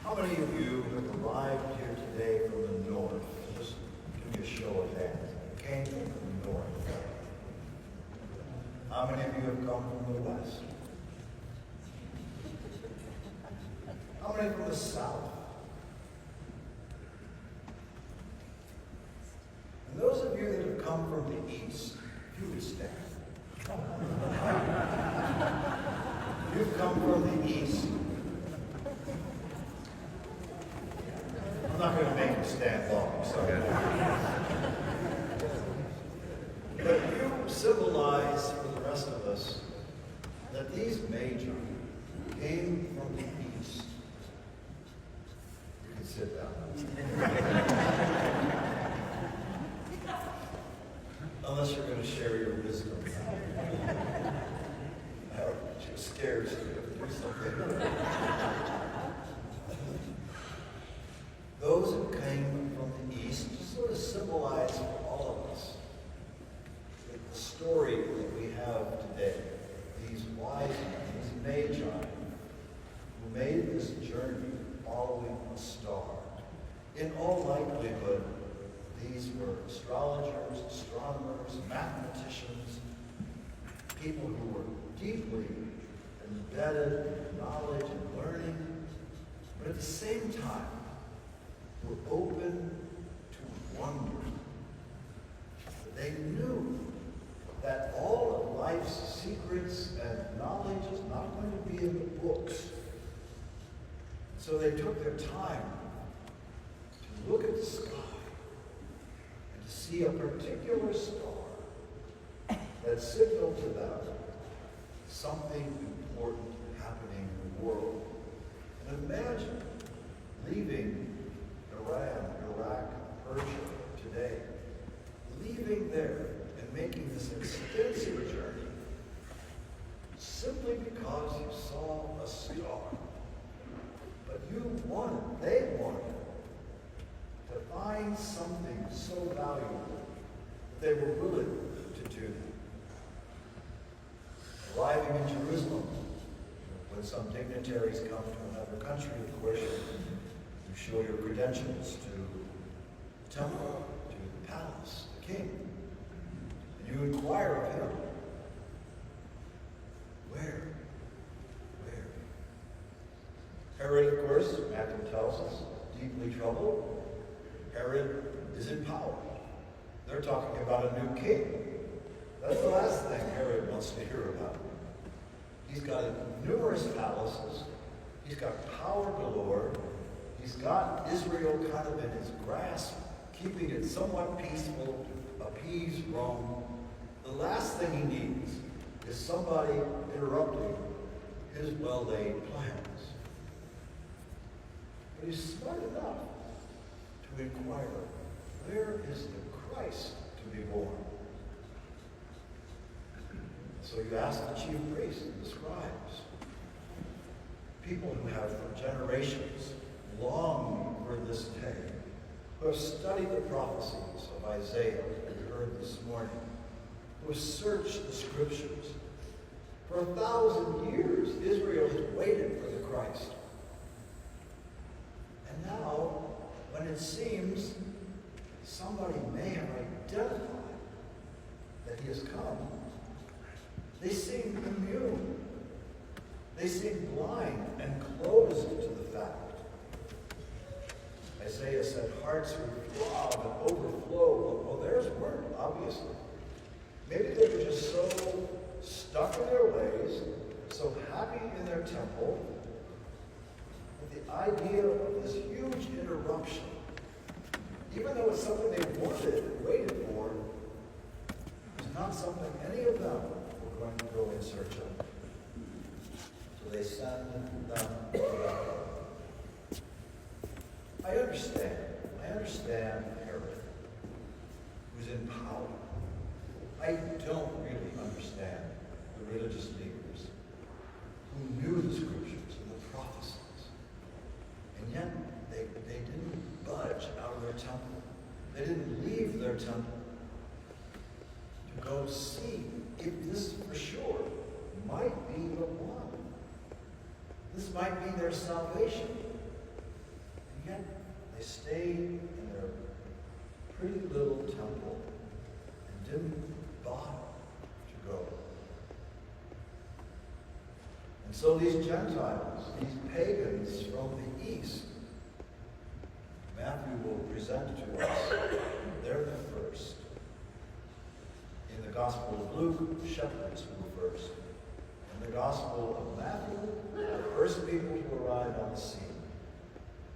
How many of you have arrived here today from the north? Just give me a show of hands. Came from the north. How many of you have come from the west? How many from the south? And those of you that have come from the east, if you would stand. You've come from the east. I'm not going to make you stand long, sorry. But you symbolize for the rest of us that these magi came from the east. You can sit down. Unless you're going to share your wisdom. It scares you to do something. Those who came from the east sort of symbolize for all of us the story that we have today. These wise men, these magi, who made this journey following a star. In all likelihood, these were astrologers, astronomers, mathematicians, people who were deeply embedded in knowledge and learning, but at the same time were open to wonder. They knew that all of life's secrets and knowledge is not going to be in the books. So they took their time to look at the sky and to see a particular star that signaled to them something important happening in the world. And imagine leaving Iran, Iraq, Persia today, leaving there and making this extensive journey simply because you saw a star. But they wanted to find something so valuable that they were willing to do that. Arriving in Jerusalem, when some dignitaries come to another country, of course, you show your credentials to the temple, to the palace, the king. And you inquire of him, where? Herod, of course, Matthew tells us, deeply troubled. Herod is in power. They're talking about a new king. That's the last thing Herod wants to hear about. He's got numerous palaces. He's got power galore. He's got Israel kind of in his grasp, keeping it somewhat peaceful to appease Rome. The last thing he needs is somebody interrupting his well-laid plans. But he's smart enough to inquire, where is the Christ to be born? So you ask the chief priests and the scribes, people who have for generations longed for this day, who have studied the prophecies of Isaiah that we heard this morning, who have searched the scriptures. For 1,000 years, Israel has waited for the Christ. And now, when it seems somebody may have identified that he has come, they seem immune. They seem blind and closed to the fact. Isaiah said hearts would throb and overflow. Well, theirs weren't, obviously. Maybe they were just so stuck in their ways, so happy in their temple, that the idea of this huge interruption, even though it's something they wanted and waited for, was not something any of them were going to go in search of. So they send them to God. I understand Herod, who's in power. I don't really understand the religious leaders who knew the scriptures and the prophecies. And yet, they didn't budge out of their temple. They didn't leave their temple to go see if this for sure might be the one. This might be their salvation. yet they stayed in their pretty little temple and didn't bother to go. And so these Gentiles, these pagans from the east, Matthew will present to us, they're the first. In the Gospel of Luke, shepherds were first. In the Gospel of Matthew, the first people to arrive on the scene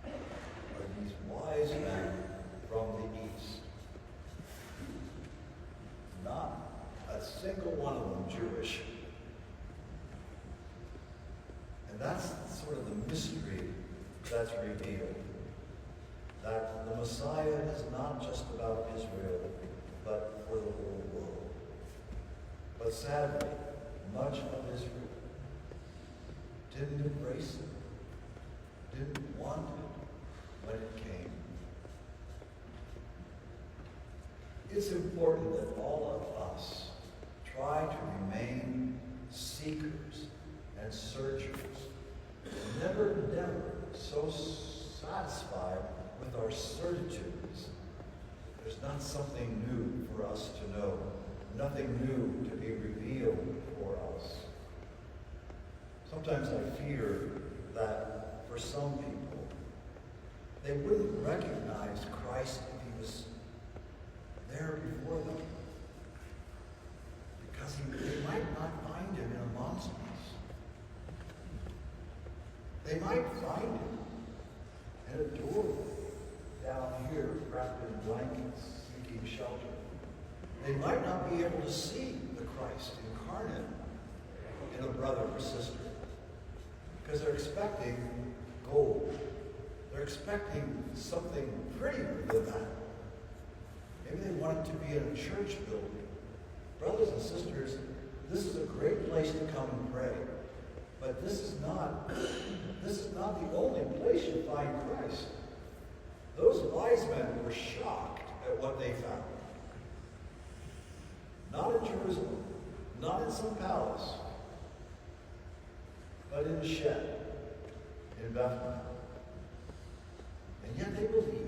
are these wise men from the east. Not a single one of them Jewish. And that's sort of the mystery that's revealed. That the Messiah is not just about Israel, but for the whole world. But sadly, much of Israel didn't embrace it, didn't want it when it came. It's important that all of us try to remain seekers and searchers, never so satisfied with our certitudes. There's not something new for us to know, nothing new to be revealed for us. Sometimes I fear that for some people, they wouldn't recognize Christ if he was there before them, because they might not find him in a monstrance. They might find him in a doorway down here, wrapped in blankets, seeking shelter. They might not be able to see the Christ incarnate in a brother or sister, because they're expecting gold. They're expecting something prettier than that. Maybe they want it to be in a church building. Brothers and sisters, this is a great place to come and pray. But this is not the only place you find Christ. Those wise men were shocked at what they found. Not in Jerusalem, not in some palace, but in a shed in Bethlehem. And yet they believed.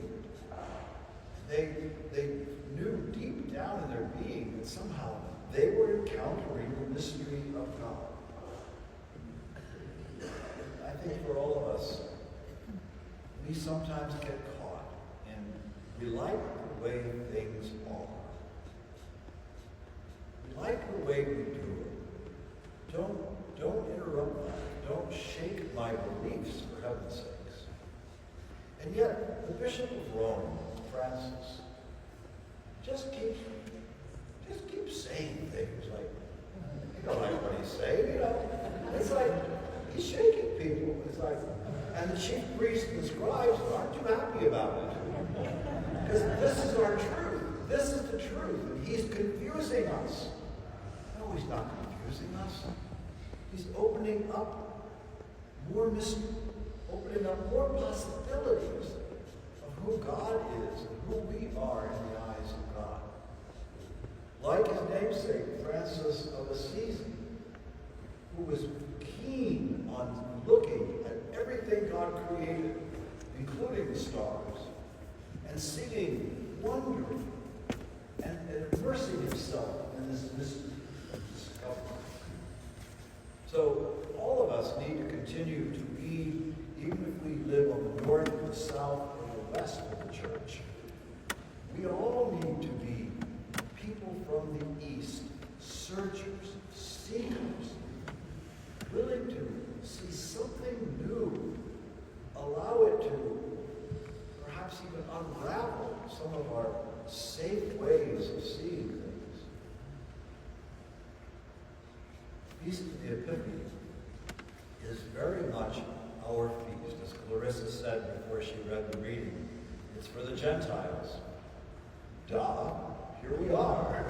They knew deep down in their being that somehow they were encountering the mystery of God. I think for all of us, we sometimes get caught in we like the way things are. We like the way we do it. Don't interrupt that. Don't shake my beliefs, for heaven's sakes. And yet, the Bishop of Rome, Francis, just keeps saying things like, you don't like what he's saying, you know. It's like he's shaking people. It's like, and the chief priests and the scribes aren't too happy about it. Because this is our truth. This is the truth. And he's confusing us. No, he's not confusing us. He's opening up more mystery, opening up more possibilities of who God is and who we are in the eyes of God. Like his namesake, Francis of Assisi, who was keen on looking at everything God created, including the stars, and seeing, wondering, and immersing himself in this mystery of discovery. So all of us need to continue to be, even if we live on the north, the south, or the west of the church, we all need to be people from the east, searchers, seekers, willing to see something new, allow it to perhaps even unravel some of our safe ways of seeing things. Feast of the Epiphany is very much our feast. As Clarissa said before she read the reading, it's for the Gentiles. Duh, here we are.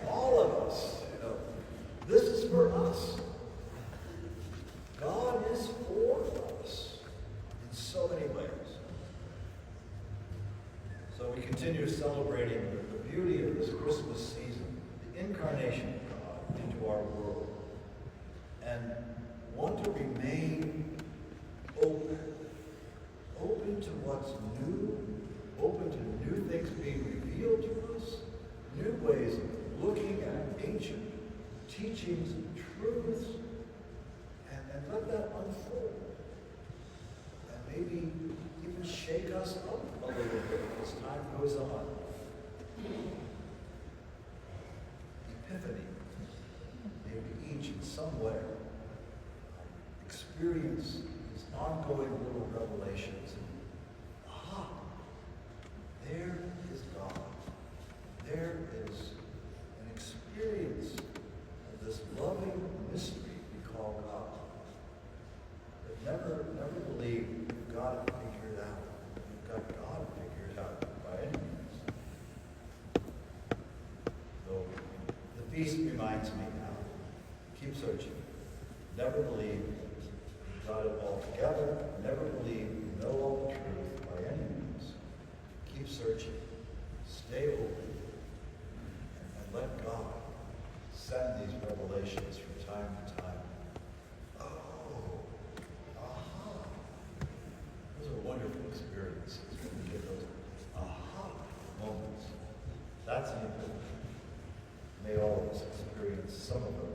All of us, you know. This is for us. God is for us in so many ways. So we continue celebrating the beauty of this Christmas season, the incarnation of God into our world, and want to remain open to what hearts new, open to new things being revealed to us, new ways of looking at ancient teachings and truths, and let that unfold. And maybe even shake us up a little bit as time goes on. Epiphany. May we each in some way experience these ongoing little revelations. Aha! There is God. There is an experience of this loving mystery we call God. But never believe you've got it figured out. You've got God figured out by any means. Though the feast reminds me now, keep searching. Never believe you've got it all together. Never believe you know all the truth by any means. Keep searching. Stay open. And let God send these revelations from time to time. Oh, aha. Those are wonderful experiences when we get those aha moments. That's an epiphany. May all of us experience some of those